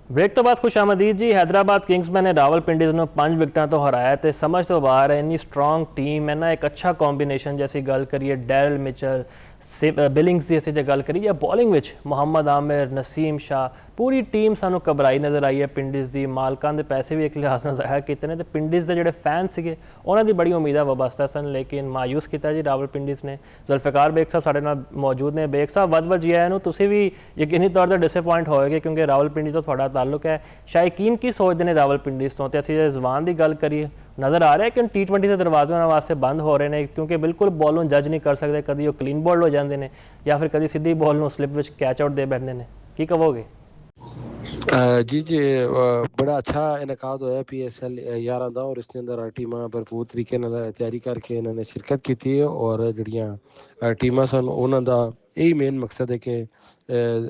ब्रेक तो बाद खुश आमदीद जी। हैदराबाद किंग्समैन ने रावलपिंडी ਨੂੰ 5 ਵਿਕਟਾਂ ਤੋਂ ਹਰਾਇਆ ਤੇ ਸਮਝ ਤੋਂ ਬਾਹਰ ਹੈ। ਇੰਨੀ ਸਟਰੋਂਗ ਟੀਮ ਹੈ ਨਾ, ਇੱਕ ਅੱਛਾ ਕੰਬੀਨੇਸ਼ਨ ਜੈਸੀ ਗੱਲ ਕਰੀਏ ਡੈਰਲ ਮਿਚਲ ਬਿਲਿੰਗਸ ਦੀ ਅਸੀਂ ਜੇ ਗੱਲ ਕਰੀਏ ਜਾਂ ਬੋਲਿੰਗ ਵਿੱਚ ਮੁਹੰਮਦ ਆਮਿਰ, ਨਸੀਮ ਸ਼ਾਹ ਪੂਰੀ ਟੀਮ ਸਾਨੂੰ ਘਬਰਾਈ ਨਜ਼ਰ ਆਈ ਹੈ। ਪਿੰਡਿਸ ਦੀ ਮਾਲਕਾਂ ਦੇ ਪੈਸੇ ਵੀ ਇੱਕ ਲਿਹਾਜ਼ ਨਾਲ ਜ਼ਾਇਆ ਕੀਤੇ ਨੇ ਤੇ ਪਿੰਡਿਸ ਦੇ ਜਿਹੜੇ ਫੈਨ ਸੀਗੇ ਉਹਨਾਂ ਦੀ ਬੜੀ ਉਮੀਦਾਂ ਵਾਬਸਤਾ ਸਨ, ਲੇਕਿਨ ਮਾਯੂਸ ਕੀਤਾ ਜੀ ਰਾਵਲਪਿੰਡੀਜ਼ ਨੇ। ਜ਼ੁਲਫਿਕਾਰ ਬੇਗ ਸਾਹਿਬ ਸਾਡੇ ਨਾਲ ਮੌਜੂਦ ਨੇ। ਬੇਗ ਸਾਹਿਬ, ਵੱਧ ਜੀ ਆਇਆਂ ਨੂੰ। ਤੁਸੀਂ ਵੀ ਯਕੀਨੀ ਤੌਰ 'ਤੇ ਡਿਸਅਪੁਆਇੰਟ ਹੋਏਗੇ ਕਿਉਂਕਿ ਰਾਵਲਪਿੰਡੀ ਤੋਂ ਤੁਹਾਡਾ ਤਾਲੁਕ ਹੈ। ਸ਼ਾਇਕੀਨ ਕੀ ਸੋਚਦੇ ਨੇ ਰਾਵਲਪਿੰਡੀਜ਼ ਤੋਂ? ਤੇ ਅਸੀਂ ਜੇ ਜ਼ਬਾਨ ਦੀ ਗੱਲ ਕਰੀਏ, ਨਜ਼ਰ ਆ ਰਿਹਾ ਕਿ T20 ਦੇ ਦਰਵਾਜ਼ੇ ਉਹਨਾਂ ਵਾਸਤੇ ਬੰਦ ਹੋ ਰਹੇ ਨੇ ਕਿਉਂਕਿ ਬਿਲਕੁਲ ਬਾਲ ਨੂੰ ਜੱਜ ਨਹੀਂ ਕਰ ਸਕਦੇ। ਕਦੀ ਉਹ ਕਲੀਨ ਬੋਲਡ ਹੋ ਜਾਂਦੇ ਨੇ ਜਾਂ ਫਿਰ ਕਦੀ ਸਿੱਧੀ ਬਾਲ ਨੂੰ ਸਲਿੱਪ ਵਿੱਚ ਕੈਚ ਆਊਟ ਦੇ ਬੈਠਦੇ ਨੇ। ਕੀ ਕਹੋਗੇ? जी जी बड़ा अच्छा इनकाद होया PSL 11 ਦਾ ਔਰ ਇਸ ਦੇ ਅੰਦਰ ਟੀਮਾਂ ਭਰਪੂਰ ਤਰੀਕੇ ਨਾਲ ਤਿਆਰੀ ਕਰਕੇ ਇਹਨਾਂ ਨੇ ਸ਼ਿਰਕਤ ਕੀਤੀ ਹੈ ਔਰ ਜਿਹੜੀਆਂ ਟੀਮਾਂ ਸਨ ਉਹਨਾਂ ਦਾ ਇਹੀ ਮੇਨ ਮਕਸਦ ਹੈ ਕਿ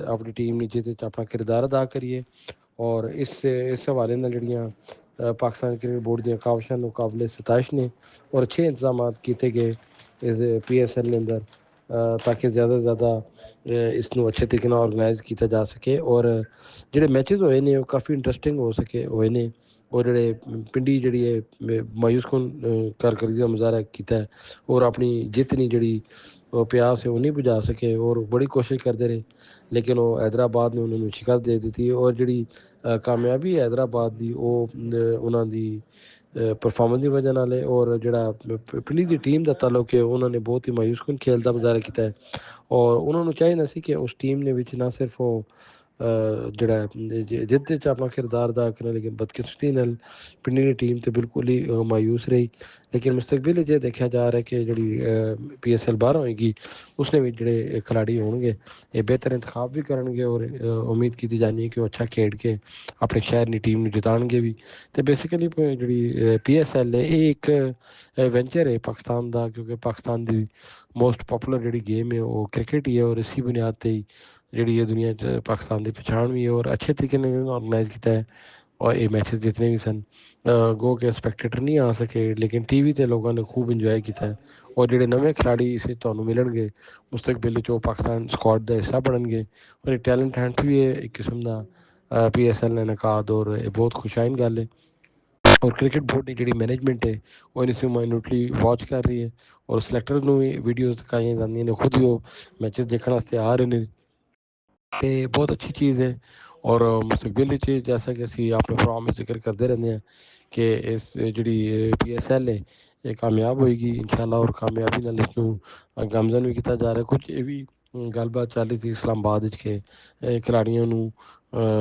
ਆਪਣੀ ਟੀਮ ਨੇ ਜਿਹਦੇ 'ਚ ਆਪਣਾ ਕਿਰਦਾਰ ਅਦਾ ਕਰੀਏ ਔਰ ਇਸ ਹਵਾਲੇ ਨਾਲ ਜਿਹੜੀਆਂ ਪਾਕਿਸਤਾਨ ਕ੍ਰਿਕਟ ਬੋਰਡ ਦੀਆਂ ਕਾਵਿਸ਼ਾਂ ਨੂੰ ਕਾਬਲੇ ਸਤਾਇਸ਼ ਨੇ ਔਰ ਅੱਛੇ ਇੰਤਜ਼ਾਮਾਤ ਕੀਤੇ ਗਏ ਇਸ PSL ਦੇ ਅੰਦਰ ताकि ज़्यादा ਤੋਂ ज़्यादा ਇਸ ਨੂੰ ਅੱਛੇ ਤਰੀਕੇ ਨਾਲ ਆਰਗੇਨਾਈਜ਼ ਕੀਤਾ ਜਾ ਸਕੇ ਔਰ ਜਿਹੜੇ ਮੈਚਿਸ ਹੋਏ ਨੇ ਉਹ ਕਾਫੀ ਇੰਟਰਸਟਿੰਗ ਹੋਏ ਨੇ ਔਰ ਜਿਹੜੇ ਪਿੰਡੀ ਜਿਹੜੀ ਹੈ ਮਾਯੂਸ ਕਾਰਕਰਦਗੀ ਦਾ ਮੁਜ਼ਾਹਰਾ ਕੀਤਾ ਔਰ ਆਪਣੀ ਜਿੱਤ ਨਹੀਂ ਜਿਹੜੀ ਉਹ ਪਿਆਸ ਹੈ ਉਹ ਨਹੀਂ ਬੁਝਾ ਸਕੇ ਔਰ ਬੜੀ ਕੋਸ਼ਿਸ਼ ਕਰਦੇ ਰਹੇ ਲੇਕਿਨ ਉਹ हैदराबाद ਨੇ ਉਹਨਾਂ ਨੂੰ ਸ਼ਿਕਸਤ ਦੇ ਦਿੱਤੀ ਔਰ ਜਿਹੜੀ ਕਾਮਯਾਬੀ हैदराबाद ਦੀ ਉਹ ਉਹਨਾਂ ਦੀ ਪਰਫਾਰਮੈਂਸ ਦੀ ਵਜ੍ਹਾ ਨਾਲ ਹੈ ਔਰ ਜਿਹੜਾ ਪਿੰਡੀ ਦੀ ਟੀਮ ਦਾ ਤਾਲੁਕ ਹੈ ਉਹਨਾਂ ਨੇ ਬਹੁਤ ਹੀ ਮਾਯੂਸਕੁਨ ਖੇਲ ਦਾ ਮੁਜ਼ਾਹਰਾ ਕੀਤਾ ਹੈ ਔਰ ਉਹਨਾਂ ਨੂੰ ਚਾਹੀਦਾ ਸੀ ਕਿ ਉਸ ਟੀਮ ਨੇ ਵਿੱਚ ਨਾ ਸਿਰਫ ਉਹ ਜਿਹੜਾ ਜਿੱਤ 'ਚ ਆਪਣਾ ਕਿਰਦਾਰ ਅਦਾ ਕਰਨਾ ਲੇਕਿਨ ਬਦਕਿਸਮਤੀ ਨਾਲ ਪਿੰਡੀ ਦੀ ਟੀਮ ਤੇ ਬਿਲਕੁਲ ਹੀ ਮਾਯੂਸ ਰਹੀ ਲੇਕਿਨ ਮੁਸਤਕਬਲ 'ਚ ਦੇਖਿਆ ਜਾ ਰਿਹਾ ਕਿ ਜਿਹੜੀ PSL ਬਾਹਰ ਹੋਏਗੀ ਉਸਨੇ ਵੀ ਜਿਹੜੇ ਖਿਲਾੜੀ ਹੋਣਗੇ ਇਹ ਬਿਹਤਰ ਇੰਤਖਾਬ ਵੀ ਕਰਨਗੇ ਔਰ ਉਮੀਦ ਕੀਤੀ ਜਾਣੀ ਹੈ ਕਿ ਉਹ ਅੱਛਾ ਖੇਡ ਕੇ ਆਪਣੇ ਸ਼ਹਿਰ ਦੀ ਟੀਮ ਨੂੰ ਜਿਤਾਉਣਗੇ ਵੀ ਤੇ ਬੇਸਿਕਲੀ ਜਿਹੜੀ PSL ਹੈ ਇਹ ਇੱਕ ਵੈਂਚਰ ਹੈ ਪਾਕਿਸਤਾਨ ਦਾ ਕਿਉਂਕਿ ਪਾਕਿਸਤਾਨ ਦੀ ਮੋਸਟ ਪਪੂਲਰ ਜਿਹੜੀ ਗੇਮ ਹੈ ਉਹ ਕ੍ਰਿਕਟ ਹੀ ਹੈ ਔਰ ਇਸੀ ਬੁਨਿਆਦ 'ਤੇ ਹੀ ਜਿਹੜੀ ਇਹ ਦੁਨੀਆ 'ਚ ਪਾਕਿਸਤਾਨ ਦੀ ਪਛਾਣ ਵੀ ਹੈ ਔਰ ਅੱਛੇ ਤਰੀਕੇ ਨਾਲ ਆਰਗੇਨਾਈਜ਼ ਕੀਤਾ ਹੈ ਔਰ ਇਹ ਮੈਚਸ ਜਿਤਨੇ ਵੀ ਸਨ ਗੋ ਕੇ ਸਪੈਕਟੇਟਰ ਨਹੀਂ ਆ ਸਕੇ ਲੇਕਿਨ TV 'ਤੇ ਲੋਕਾਂ ਨੇ ਖੂਬ ਇੰਜੋਏ ਕੀਤਾ ਹੈ ਔਰ ਜਿਹੜੇ ਨਵੇਂ ਖਿਲਾੜੀ ਇਸੇ ਤੁਹਾਨੂੰ ਮਿਲਣਗੇ ਮੁਸਤਕਬਲ ਵਿੱਚ ਉਹ ਪਾਕਿਸਤਾਨ ਸਕੁਆਡ ਦਾ ਹਿੱਸਾ ਬਣਨਗੇ ਔਰ ਇਹ ਟੈਲੈਂਟ ਹੰਟ ਵੀ ਹੈ ਇੱਕ ਕਿਸਮ ਦਾ PSL ਨੇ ਇਨਕਾਦ ਔਰ ਇਹ ਬਹੁਤ ਖੁਸ਼ਾਇਨ ਗੱਲ ਹੈ ਔਰ ਕ੍ਰਿਕਟ ਬੋਰਡ ਦੀ ਜਿਹੜੀ ਮੈਨੇਜਮੈਂਟ ਹੈ ਉਹ ਇਸ ਨੂੰ ਮਾਈਨਿਊਟਲੀ ਵਾਚ ਕਰ ਰਹੀ ਹੈ ਔਰ ਸਿਲੈਕਟਰਸ ਨੂੰ ਵੀ ਵੀਡੀਓਜ਼ ਦਿਖਾਈਆਂ ਜਾਂਦੀਆਂ ਨੇ ਖੁਦ ਹੀ ਉਹ ਮੈਚਸ ਦੇਖਣ ਵਾਸਤੇ ਆ ਰਹੇ ਨੇ ਤੇ ਬਹੁਤ ਅੱਛੀ ਚੀਜ਼ ਹੈ ਔਰ ਮੁਸਤਕਬਲ ਵਿੱਚ ਜੈਸਾ ਕਿ ਅਸੀਂ ਆਪਣੇ ਪ੍ਰੋਗਰਾਮ ਵਿੱਚ ਜ਼ਿਕਰ ਕਰਦੇ ਰਹਿੰਦੇ ਹਾਂ ਕਿ ਇਸ ਜਿਹੜੀ PSL ਹੈ ਇਹ ਕਾਮਯਾਬ ਹੋਏਗੀ ਇਨਸ਼ਾਅੱਲਾ ਔਰ ਕਾਮਯਾਬੀ ਨਾਲ ਇਸ ਨੂੰ ਗਮਜ਼ਨ ਵੀ ਕੀਤਾ ਜਾ ਰਿਹਾ ਕੁਝ ਇਹ ਵੀ ਗੱਲਬਾਤ ਚੱਲ ਰਹੀ ਸੀ ਇਸਲਾਮਾਬਾਦ ਵਿੱਚ ਕਿ ਖਿਲਾੜੀਆਂ ਨੂੰ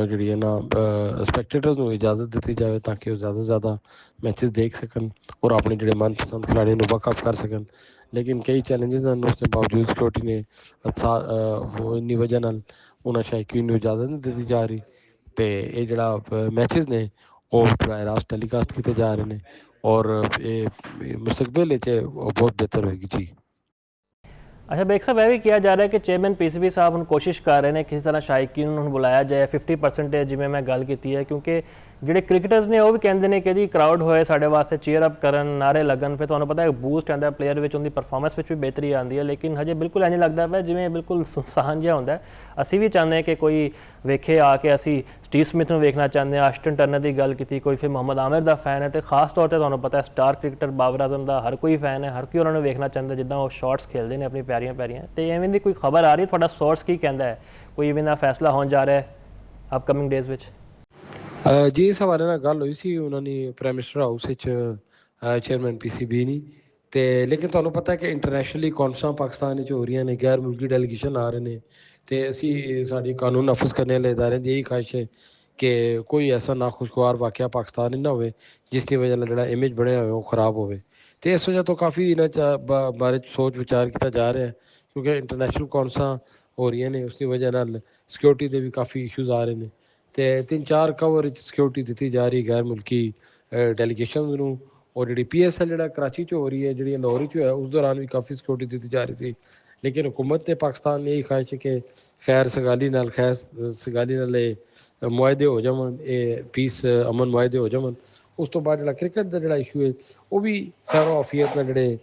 ਜਿਹੜੀ ਹੈ ਨਾ ਸਪੈਕਟੇਟਰਸ ਨੂੰ ਇਜਾਜ਼ਤ ਦਿੱਤੀ ਜਾਵੇ ਤਾਂ ਕਿ ਉਹ ਜ਼ਿਆਦਾ ਤੋਂ ਜ਼ਿਆਦਾ ਮੈਚਸ ਦੇਖ ਸਕਣ ਔਰ ਆਪਣੇ ਜਿਹੜੇ ਮਨਪਸੰਦ ਖਿਲਾੜੀਆਂ ਨੂੰ ਵਕਅਪ ਕਰ ਸਕਣ ਲੇਕਿਨ ਕਈ ਚੈਲੰਜਸ ਹਨ ਉਸ ਦੇ ਬਾਵਜੂਦ ਸਿਕਿਉਰਿਟੀ ਨੇ ਇੰਨੀ ਵਜ੍ਹਾ ਨਾਲ ਉਹਨਾਂ ਸ਼ਾਇਕੀਨ ਨੂੰ ਇਜਾਜ਼ਤ ਨਹੀਂ ਦਿੱਤੀ ਜਾ ਰਹੀ ਤੇ ਇਹ ਜਿਹੜਾ ਮੈਚਸ ਨੇ ਉਹ ਬਰਾਹ ਰਾਸਤ ਟੈਲੀਕਾਸਟ ਕੀਤੇ ਜਾ ਰਹੇ ਨੇ ਔਰ ਇਹ ਮੁਸਤਕਬਲ ਵਿੱਚ ਉਹ ਬਹੁਤ ਬਿਹਤਰ ਹੋਏਗੀ ਜੀ। ਅੱਛਾ ਬੇਗ ਸਾਹਿਬ, ਇਹ ਵੀ ਕਿਹਾ ਜਾ ਰਿਹਾ ਕਿ ਚੇਅਰਮੈਨ PCB ਸਾਹਿਬ ਹੁਣ ਕੋਸ਼ਿਸ਼ ਕਰ ਰਹੇ ਨੇ ਕਿਸੇ ਤਰ੍ਹਾਂ ਸ਼ਾਇਕੀਨ ਨੂੰ ਬੁਲਾਇਆ ਜਾਏ 50% ਜਿਵੇਂ ਮੈਂ ਗੱਲ ਕੀਤੀ ਹੈ ਕਿਉਂਕਿ ਜਿਹੜੇ ਕ੍ਰਿਕਟਰਸ ਨੇ ਉਹ ਵੀ ਕਹਿੰਦੇ ਨੇ ਕਿ ਜੀ ਕਰਾਊਡ ਹੋਏ ਸਾਡੇ ਵਾਸਤੇ ਚੀਅਰ ਅਪ ਕਰਨ ਨਾਰੇ ਲੱਗਣ ਫਿਰ ਤੁਹਾਨੂੰ ਪਤਾ ਹੈ ਬੂਸਟ ਆਉਂਦਾ ਪਲੇਅਰ ਵਿੱਚ ਉਹਦੀ ਪਰਫਾਰਮੈਂਸ ਵਿੱਚ ਵੀ ਬਿਹਤਰੀ ਆਉਂਦੀ ਹੈ ਲੇਕਿਨ ਹਜੇ ਬਿਲਕੁਲ ਇੰਝ ਲੱਗਦਾ ਪਿਆ ਜਿਵੇਂ ਬਿਲਕੁਲ ਸੁਨਸਾਨ ਜਿਹਾ ਹੁੰਦਾ। ਅਸੀਂ ਵੀ ਚਾਹੁੰਦੇ ਹਾਂ ਕਿ ਕੋਈ ਵੇਖੇ ਆ ਕੇ ਅਸੀਂ ਸਟੀਵ ਸਮਿਥ ਨੂੰ ਵੇਖਣਾ ਚਾਹੁੰਦੇ ਹਾਂ, ਆਸ਼ਟਨ ਟਰਨਰ ਦੀ ਗੱਲ ਕੀਤੀ, ਕੋਈ ਫਿਰ ਮੁਹੰਮਦ ਆਮਿਰ ਦਾ ਫੈਨ ਹੈ ਤੇ ਖਾਸ ਤੌਰ 'ਤੇ ਤੁਹਾਨੂੰ ਪਤਾ ਸਟਾਰ ਕ੍ਰਿਕਟਰ ਬਾਬਰ ਆਜ਼ਮ ਦਾ ਹਰ ਕੋਈ ਫੈਨ ਹੈ, ਹਰ ਕੋਈ ਉਹਨਾਂ ਨੂੰ ਵੇਖਣਾ ਚਾਹੁੰਦਾ ਜਿੱਦਾਂ ਉਹ ਸ਼ਾਟਸ ਖੇਲਦੇ ਨੇ ਆਪਣੀ ਪਿਆਰੀਆਂ ਪਿਆਰੀਆਂ। ਤੇ ਐਵੇਂ ਦੀ ਕੋਈ ਖਬਰ ਆ ਰਹੀ ਤੁਹਾਡਾ ਸੋਰਸ ਕੀ ਕਹਿੰਦਾ ਹੈ ਕੋਈ ਇਵੇਂ ਦਾ ਫੈਸਲਾ ਹੋਣ ਜਾ ਰਿਹਾ ਹੈ ਅਪਕਮਿੰਗ ਡੇਜ਼ ਵਿੱਚ? ਜੀ ਇਸ ਹਵਾਲੇ ਨਾਲ ਗੱਲ ਹੋਈ ਸੀ ਉਹਨਾਂ ਨੇ ਪ੍ਰਾਈਮ ਮਿਨਿਸਟਰ ਹਾਊਸ ਵਿੱਚ ਚੇਅਰਮੈਨ PCB ਨਹੀਂ ਤੇ ਲੇਕਿਨ ਤੁਹਾਨੂੰ ਪਤਾ ਕਿ ਇੰਟਰਨੈਸ਼ਨਲੀ ਕੌਂਫਰੰਸਾਂ ਪਾਕਿਸਤਾਨ ਵਿੱਚ ਹੋ ਰਹੀਆਂ ਨੇ ਗੈਰ ਮੁਲਕੀ ਡੈਲੀਗੇਸ਼ਨ ਆ ਰਹੇ ਨੇ ਤੇ ਅਸੀਂ ਸਾਡੀ ਕਾਨੂੰਨ ਨਾਫਜ਼ ਕਰਨੇ ਵਾਲੇ ਇਦਾਰਿਆਂ ਦੀ ਇਹੀ ਖਾਹਿਸ਼ ਹੈ ਕਿ ਕੋਈ ਐਸਾ ਨਾਖੁਸ਼ਗਵਾਰ ਵਾਕਿਆ ਪਾਕਿਸਤਾਨ ਨਹੀਂ ਨਾ ਹੋਵੇ ਜਿਸ ਦੀ ਵਜ੍ਹਾ ਨਾਲ ਜਿਹੜਾ ਇਮੇਜ ਬਣਿਆ ਹੋਵੇ ਉਹ ਖਰਾਬ ਹੋਵੇ ਤੇ ਇਸ ਵਜ੍ਹਾ ਤੋਂ ਕਾਫੀ ਇਹਨਾਂ ਬਾਰੇ ਸੋਚ ਵਿਚਾਰ ਕੀਤਾ ਜਾ ਰਿਹਾ ਕਿਉਂਕਿ ਇੰਟਰਨੈਸ਼ਨਲ ਕੌਂਫਰੰਸਾਂ ਹੋ ਰਹੀਆਂ ਨੇ ਉਸ ਦੀ ਵਜ੍ਹਾ ਨਾਲ ਸਿਕਿਉਰਿਟੀ ਦੇ ਵੀ ਕਾਫੀ ਇਸ਼ੂਜ਼ ਆ ਰਹੇ ਨੇ ਤੇ 3-4 ਕਵਰ ਵਿੱਚ ਸਿਕਿਉਰਿਟੀ ਦਿੱਤੀ ਜਾ ਰਹੀ ਗੈਰ ਮੁਲਕੀ ਡੈਲੀਗੇਸ਼ਨ ਨੂੰ ਔਰ ਜਿਹੜੀ PSL ਜਿਹੜਾ ਕਰਾਚੀ 'ਚ ਹੋ ਰਹੀ ਹੈ ਜਿਹੜੀ ਲਾਹੌਰ 'ਚ ਹੋਇਆ ਉਸ ਦੌਰਾਨ ਵੀ ਕਾਫੀ ਸਿਕਿਉਰਿਟੀ ਦਿੱਤੀ ਜਾ ਰਹੀ ਸੀ ਲੇਕਿਨ ਹੁਕੂਮਤ ਤੇ ਪਾਕਿਸਤਾਨ ਨੇ ਇਹ ਖਾਹਿਸ਼ ਕਿ ਖੈਰ ਸਗਾਲੀ ਨਾਲ ਇਹ ਮੁਆਹਦੇ ਹੋ ਜਾਵਣ ਇਹ ਪੀਸ ਅਮਨ ਮੁਆਹਦੇ ਹੋ ਜਾਵਣ ਉਸ ਤੋਂ ਬਾਅਦ ਜਿਹੜਾ ਕ੍ਰਿਕਟ ਦਾ ਜਿਹੜਾ ਇਸ਼ੂ ਹੈ ਉਹ ਵੀ ਖੈਰ ਆਫੀਅਤ ਨਾਲ ਜਿਹੜੇ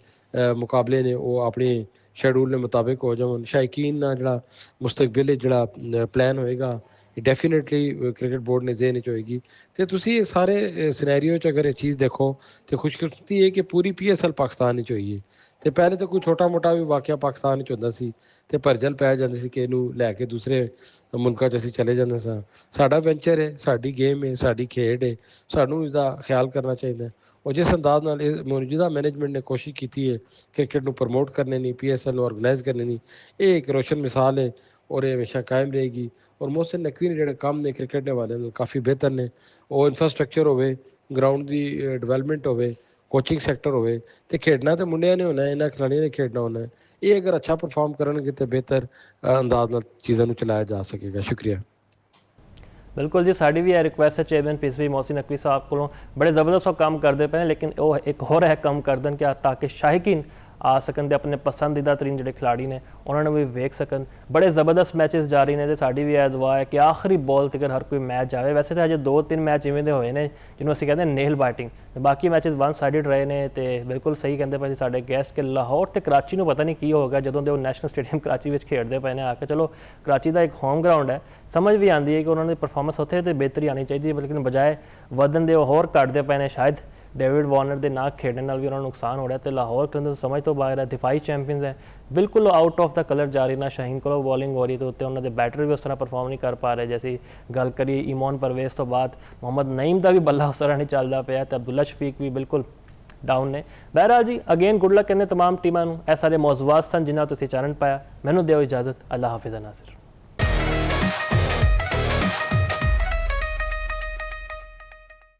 ਮੁਕਾਬਲੇ ਨੇ ਉਹ ਆਪਣੇ ਸ਼ੈਡਿਊਲ ਦੇ ਮੁਤਾਬਿਕ ਹੋ ਜਾਵਣ ਸ਼ਾਇਕੀਨ ਨਾਲ ਜਿਹੜਾ ਮੁਸਤਕਬਲ ਜਿਹੜਾ ਪਲਾਨ ਹੋਏਗਾ ਡੈਫੀਨੇਟਲੀ ਕ੍ਰਿਕਟ ਬੋਰਡ ਨੇ ਜ਼ੇਨ 'ਚ ਹੋਏਗੀ। ਤੇ ਤੁਸੀਂ ਇਹ ਸਾਰੇ ਸਿਨੈਰੀਓ 'ਚ ਅਗਰ ਇਹ ਚੀਜ਼ ਦੇਖੋ ਤੇ ਖੁਸ਼ਕਿਸਮਤੀ ਇਹ ਕਿ ਪੂਰੀ PSL ਪਾਕਿਸਤਾਨ 'ਚ ਹੋਈ ਹੈ। ਤੇ ਪਹਿਲੇ ਤਾਂ ਕੋਈ ਛੋਟਾ ਮੋਟਾ ਵੀ ਵਾਕਿਆ ਪਾਕਿਸਤਾਨ 'ਚ ਹੁੰਦਾ ਸੀ ਤੇ ਭਰਜਲ ਪੈ ਜਾਂਦੀ ਸੀ ਕਿ ਇਹਨੂੰ ਲੈ ਕੇ ਦੂਸਰੇ ਮੁਲਕਾਂ 'ਚ ਅਸੀਂ ਚਲੇ ਜਾਂਦੇ ਸਾਂ। ਸਾਡਾ ਵੈਂਚਰ ਹੈ, ਸਾਡੀ ਗੇਮ ਹੈ, ਸਾਡੀ ਖੇਡ ਹੈ, ਸਾਨੂੰ ਇਸਦਾ ਖਿਆਲ ਕਰਨਾ ਚਾਹੀਦਾ। ਔਰ ਜਿਸ ਅੰਦਾਜ਼ ਨਾਲ ਇਹ ਮੌਜੂਦਾ ਮੈਨੇਜਮੈਂਟ ਨੇ ਕੋਸ਼ਿਸ਼ ਕੀਤੀ ਹੈ ਕ੍ਰਿਕਟ ਨੂੰ ਪ੍ਰਮੋਟ ਕਰਨੇ ਨਹੀਂ, PSL ਨੂੰ ਆਰਗੇਨਾਈਜ਼ ਕਰਨੇ ਨਹੀਂ, ਇਹ ਇੱਕ ਰੋਸ਼ਨ ਮਿਸਾਲ ਹੈ ਔਰ ਇਹ ਹਮੇਸ਼ਾ ਕਾਇਮ ਰਹੇਗੀ। ਔਰ ਮੋਹਸਿਨ ਨਕवी ਨੇ ਜਿਹੜੇ ਕੰਮ ਨੇ ਕ੍ਰਿਕਟ ਦੇ ਹਵਾਲੇ ਨਾਲ ਕਾਫੀ ਬਿਹਤਰ ਨੇ। ਉਹ ਇਨਫਰਾਸਟਰਕਚਰ ਹੋਵੇ, ਗਰਾਊਂਡ ਦੀ ਡਿਵੈਲਪਮੈਂਟ ਹੋਵੇ, ਕੋਚਿੰਗ ਸੈਕਟਰ ਹੋਵੇ, ਤੇ ਖੇਡਣਾ ਤੇ ਮੁੰਡਿਆਂ ਨੇ ਹੋਣਾ ਹੈ, ਇਹਨਾਂ ਖਿਡਾਰੀਆਂ ਨੇ ਖੇਡਣਾ ਹੋਣਾ ਹੈ। ਇਹ ਅਗਰ ਅੱਛਾ ਪਰਫਾਰਮ ਕਰਨਗੇ ਤਾਂ ਬਿਹਤਰ ਅੰਦਾਜ਼ ਨਾਲ ਚੀਜ਼ਾਂ ਨੂੰ ਚਲਾਇਆ ਜਾ ਸਕੇਗਾ। ਸ਼ੁਕਰੀਆ। ਬਿਲਕੁਲ ਜੀ, ਸਾਡੀ ਵੀ ਇਹ ਰਿਕੁਐਸਟ ਹੈ ਚੇਅਰਮੈਨ PSB ਮੋਹਸਿਨ ਨਕवी ਸਾਹਿਬ ਕੋਲੋਂ, ਬੜੇ ਜ਼ਬਰਦਸਤ ਉਹ ਕੰਮ ਕਰਦੇ ਪਏ ਨੇ, ਲੇਕਿਨ ਉਹ ਇੱਕ ਹੋਰ ਹੈ ਕੰਮ ਕਰ ਦੇਣ ਕਿ ਤਾਂ ਕਿ ਸ਼ਾਹੀਕੀਨ ਆ ਸਕਣ ਤੇ ਆਪਣੇ ਪਸੰਦੀਦਾ ਤਰੀਨ ਜਿਹੜੇ ਖਿਲਾੜੀ ਨੇ ਉਹਨਾਂ ਨੂੰ ਵੀ ਵੇਖ ਸਕਣ। ਬੜੇ ਜ਼ਬਰਦਸਤ ਮੈਚਸ ਜਾਰੀ ਨੇ ਤੇ ਸਾਡੀ ਵੀ ਇਹ ਦੁਆ ਹੈ ਕਿ ਆਖਰੀ ਬਾਲ ਤੱਕ ਹਰ ਕੋਈ ਮੈਚ ਜਾਵੇ। ਵੈਸੇ ਤਾਂ ਅਜੇ 2-3 ਮੈਚ ਇਵੇਂ ਦੇ ਹੋਏ ਨੇ ਜਿਹਨੂੰ ਅਸੀਂ ਕਹਿੰਦੇ ਨੇਲ ਬਾਈਟਿੰਗ, ਬਾਕੀ ਮੈਚਸ ਵਨ ਸਾਈਡਡ ਰਹੇ ਨੇ। ਤੇ ਬਿਲਕੁਲ ਸਹੀ ਕਹਿੰਦੇ ਪਏ ਸਾਡੇ ਗੈਸਟ ਕਿ ਲਾਹੌਰ ਤੇ ਕਰਾਚੀ ਨੂੰ ਪਤਾ ਨਹੀਂ ਕੀ ਹੋਗਾ ਜਦੋਂ ਦੇ ਉਹ ਨੈਸ਼ਨਲ ਸਟੇਡੀਅਮ ਕਰਾਚੀ ਵਿੱਚ ਖੇਡਦੇ ਪਏ ਨੇ ਆ ਕੇ। ਚਲੋ ਕਰਾਚੀ ਦਾ ਇੱਕ ਹੋਮ ਗਰਾਊਂਡ ਹੈ, ਸਮਝ ਵੀ ਆਉਂਦੀ ਹੈ ਕਿ ਉਹਨਾਂ ਦੀ ਪਰਫਾਰਮੈਂਸ ਉੱਥੇ ਤੇ ਬਿਹਤਰੀ ਆਉਣੀ ਚਾਹੀਦੀ ਹੈ, ਲੇਕਿਨ ਬਜਾਏ ਵਧਣ ਦੇ ਉਹ ਹੋਰ ਘਟਦੇ ਪਏ ਨੇ। ਸ਼ਾਇਦ ਡੇਵਿਡ ਵਾਰਨਰ ਦੇ ਨਾ ਖੇਡਣ ਨਾਲ ਵੀ ਉਹਨਾਂ ਨੂੰ ਨੁਕਸਾਨ ਹੋ ਰਿਹਾ ਤੇ ਲਾਹੌਰ ਕਹਿੰਦੇ ਸਮਝ ਤੋਂ ਬਾਹਰ ਹੈ। ਦਿਫਾਈ ਚੈਂਪੀਅਨਸ ਹੈ, ਬਿਲਕੁਲ ਆਊਟ ਆਫ ਦਾ ਕਲਰ ਜਾ ਰਹੀ ਨਾ ਸ਼ਾਹੀਨ ਕੋਲੋਂ ਬੋਲਿੰਗ ਹੋ ਰਹੀ ਤੇ ਉੱਤੇ ਉਹਨਾਂ ਦੇ ਬੈਟਰ ਵੀ ਉਸ ਤਰ੍ਹਾਂ ਪਰਫਾਰਮ ਨਹੀਂ ਕਰ ਪਾ ਰਹੇ। ਜੈਸੀ ਗੱਲ ਕਰੀ ਇਮੋਨ ਪਰਵੇਜ਼ ਤੋਂ ਬਾਅਦ ਮੁਹੰਮਦ ਨਈਮ ਦਾ ਵੀ ਬੱਲਾ ਉਸ ਤਰ੍ਹਾਂ ਨਹੀਂ ਚੱਲਦਾ ਪਿਆ ਤੇ ਅਬਦੁੱਲਾ ਸ਼ਫੀਕ ਵੀ ਬਿਲਕੁਲ ਡਾਊਨ ਨੇ। ਬਹਿਰਹਾਲ ਜੀ, ਅਗੇਨ ਗੁੱਡ ਲੱਕ ਕਹਿੰਦੇ ਤਮਾਮ ਟੀਮਾਂ ਨੂੰ। ਇਹ ਸਾਰੇ ਮੌਜ਼ੂਆਤ ਸਨ ਜਿਨ੍ਹਾਂ ਤੁਸੀਂ ਚਾਨਣ ਪਾਇਆ। ਮੈਨੂੰ ਦਿਓ ਇਜਾਜ਼ਤ। ਅੱਲਾ ਹਾਫਿਜ਼ ਨਾਜ਼ਰ।